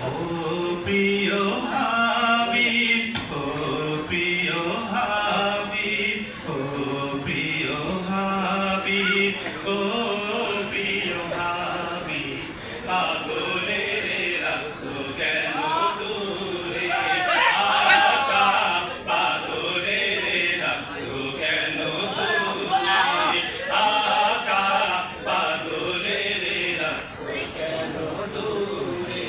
ও প্রিয় হাবিব, ও প্রিয় হাবিব, ও প্রিয় হাবিব, ও প্রিয় হাবিব, পাগলের রাখছো কেন দূরে? আকা পাগলের রাখছো কেন দূরে? আকা পাগলের রাখছো কেন দূরে?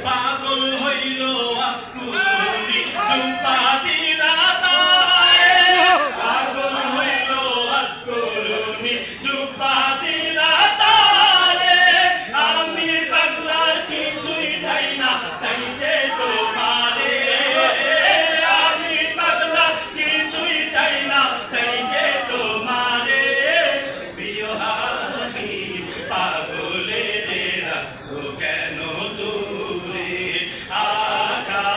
পাগল হইল আজকুনি চুপা দিলা তারে, পাগল হইল আজকুনি চুপা দিলা তারে। আমি পাগলা কিছুই চাই না, চাইছে তোমারে। আমি পাগলা কিছুই চাই না, চাইছে তোমারে। প্রিয় হাবিব, পাগলের রাখছো কেন দূরে? আকা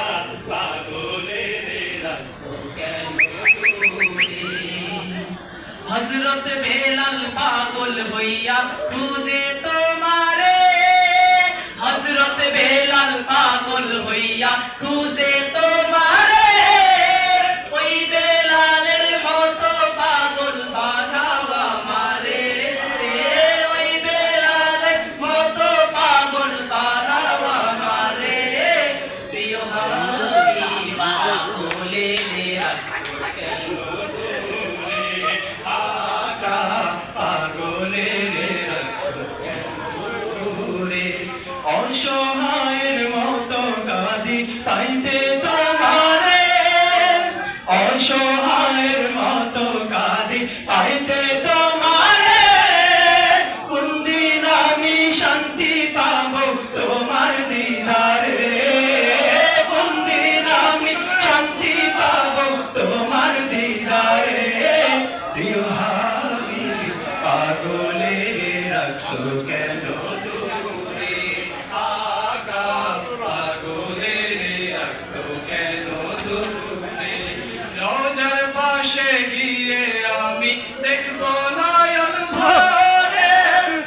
পাগলের রাখছো কেন দূরে? হযরত বেলাল পাগল হইয়া খুঁজে তোমারে, হযরত বেলাল পাগল হইয়া খুঁজে তোমারে। ওই বেলালের মতো পাগল বানাও আমারে, ওই বেলালের মতো পাগল বানাও আমারে। প্রিয় হাবিব, পাগলের রাখছো কেন দূরে? আকা পাগলের রাখছো কেন দূরে? অসহায়ের মতো কাঁদি তাইতে তোমারে, অসহায়ের মতো কাঁদি পাইতে তোমারে। কোনদিন আমি শান্তি পাবো তোমার দিদারে? কোনদিন আমি শান্তি পাবো তোমার দিদারে? প্রিয় হাবিব, পাগলের রাখছো কেন দূরে? আকা পাগলের রাখছো কেন দূরে? রোজার পাশে গিয়ে আমি দেখবো নয়ন ভরে,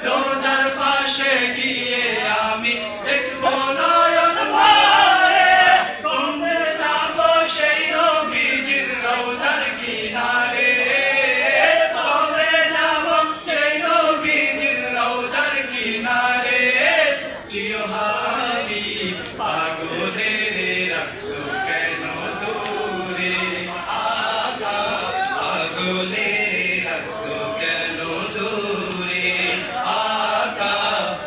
রোজার পাশে গিয়ে আমি দেখবো নয়ন ভরে। কমে যাবো সেই নবীজির রোজার কিনারে, কমে যাবো সেই নবীজির রোজার কিনারে। প্রিয় হাবিব, পাগলের রাখছো কেন দূরে? আকা পাগলের রাখছো কেন দূরে? আকা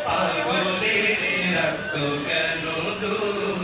পাগলের রাখছো কেন দূরে?